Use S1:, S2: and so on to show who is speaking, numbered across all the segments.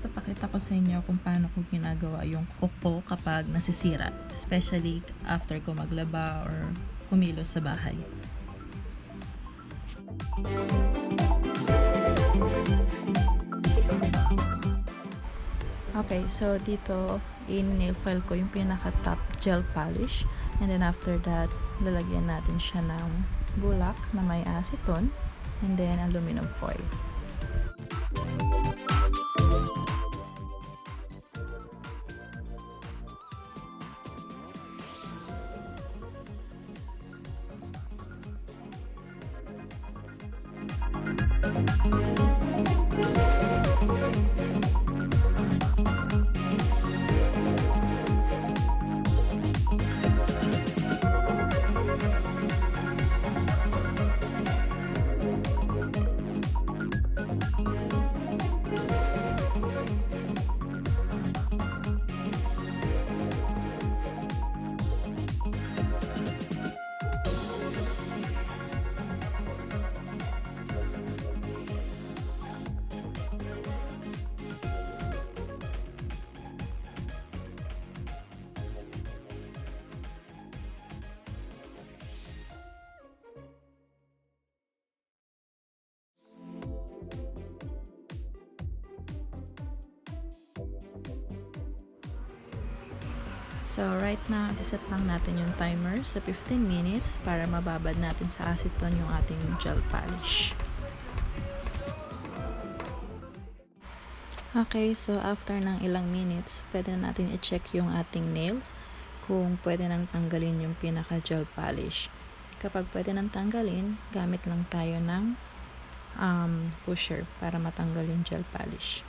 S1: ipapakita ko sa inyo kung paano ko ginagawa yung kuko kapag nasisira, especially after ko maglaba or kumilos sa bahay. Okay, so dito in-nail file ko yung pinaka top gel polish, and then after that lalagyan natin siya ng bulak na may acetone and then aluminum foil. So right now, isiset lang natin yung timer sa 15 minutes para mababad natin sa acetone yung ating gel polish. Okay, so after ng ilang minutes, pwede na natin i-check yung ating nails kung pwede nang tanggalin yung pinaka gel polish. Kapag pwede nang tanggalin, gamit lang tayo ng pusher para matanggal yung gel polish.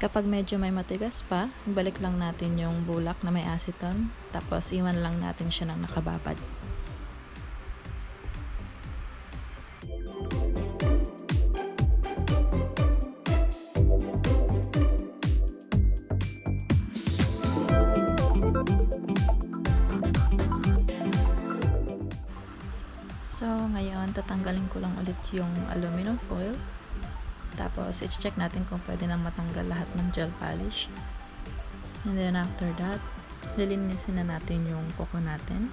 S1: Kapag medyo may matigas pa, ibalik lang natin yung bulak na may acetone, tapos iwan lang natin siya ng nakababad. So, ngayon, tatanggalin ko lang ulit yung aluminum foil. Tapos, i-check natin kung pwede na matanggal lahat ng gel polish. And then, after that, lilinisin na natin yung kuko natin.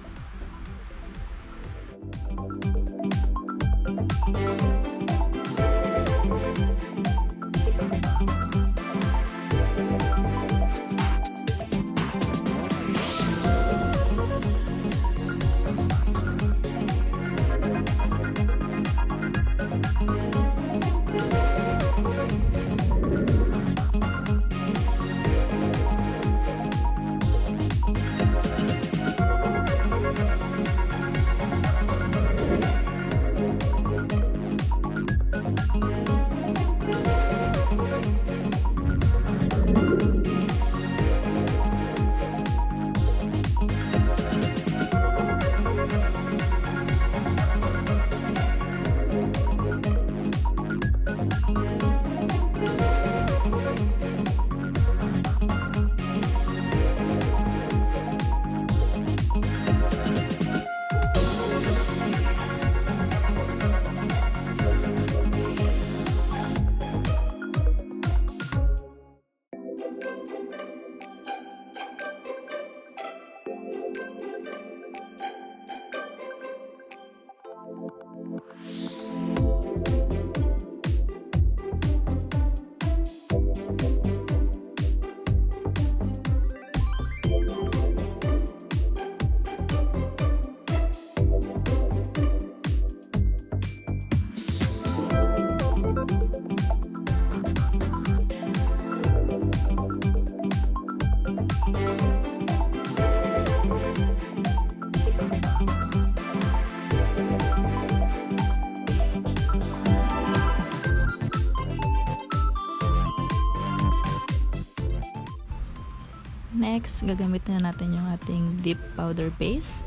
S1: Next, gagamitin na natin yung ating dip powder base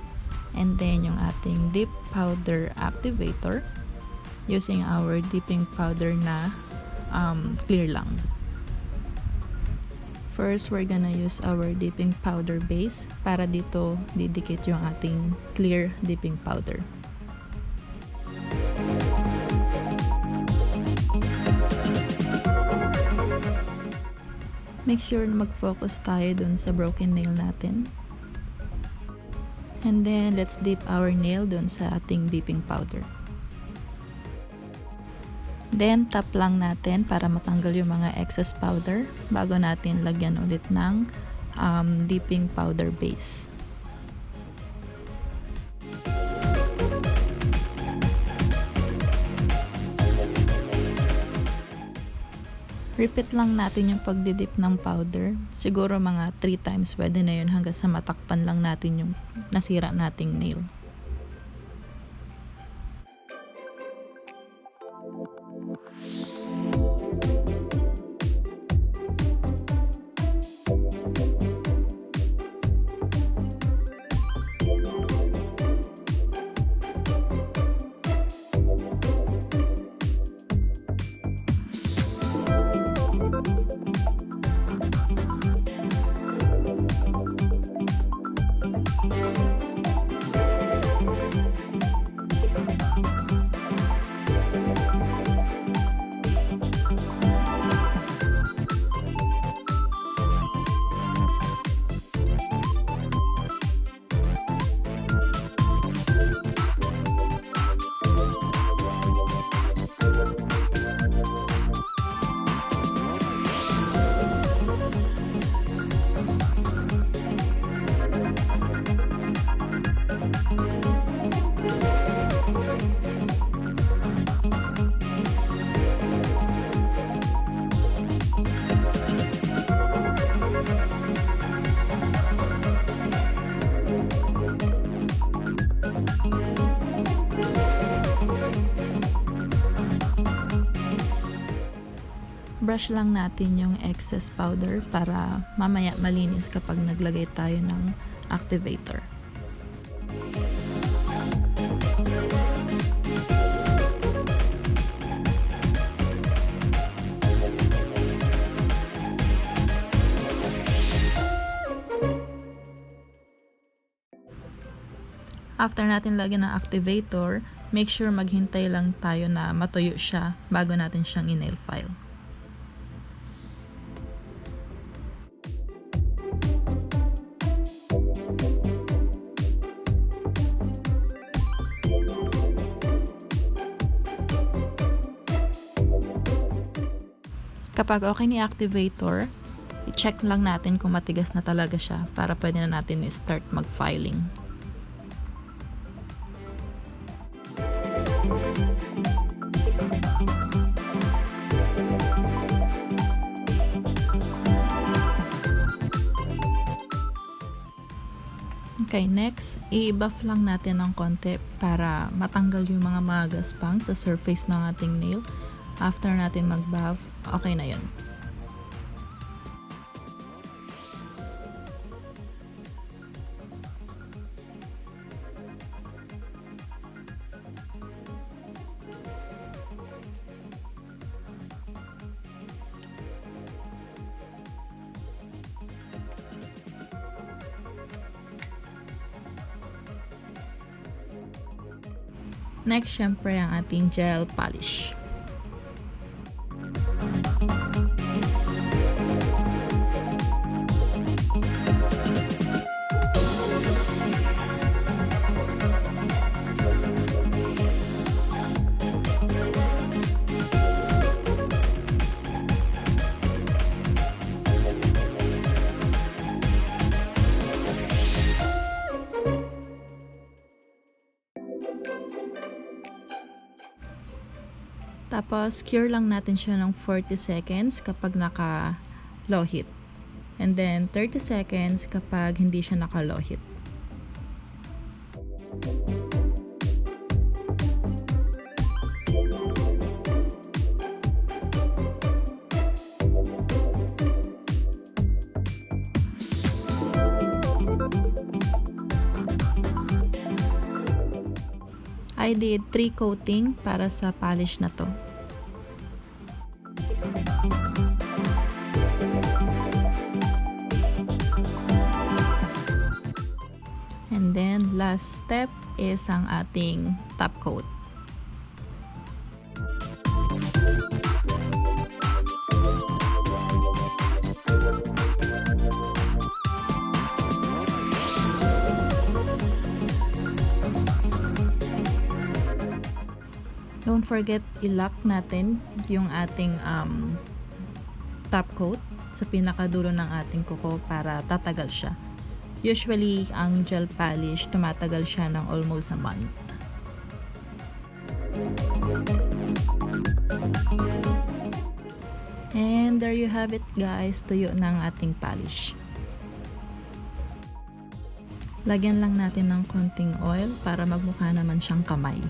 S1: and then yung ating dip powder activator using our dipping powder na clear lang. First, we're gonna use our dipping powder base para dito didikit yung ating clear dipping powder. Make sure na mag-focus tayo dun sa broken nail natin. And then, let's dip our nail dun sa ating dipping powder. Then, tap lang natin para matanggal yung mga excess powder bago natin lagyan ulit ng dipping powder base. Repeat lang natin yung pagdidip ng powder. Siguro mga 3 times pwede na yun hanggang sa matakpan lang natin yung nasira nating nail. Brush lang natin yung excess powder para mamaya malinis kapag naglagay tayo ng activator. After natin lagyan ng activator, make sure maghintay lang tayo na matuyo siya bago natin siyang i-nail file. Kapag okay ni activator, i-check lang natin kung matigas na talaga siya para pwede na natin i-start mag-filing. Okay, next, i-buff lang natin ng konti para matanggal yung mga magaspang sa surface ng ating nail. After natin mag-buff, okay na yun. Next, syempre ang ating gel polish. Tapos, cure lang natin siya ng 40 seconds kapag naka-low heat. And then, 30 seconds kapag hindi siya naka-low heat. I did 3 coating para sa polish na to. And then last step is ang ating top coat. Don't forget i-lock natin yung ating top coat sa pinakadulo ng ating kuko para tatagal siya. Usually, ang gel polish, tumatagal siya ng almost a month. And there you have it guys, tuyo ng ating polish. Lagyan lang natin ng konting oil para magmukha naman siyang kamay.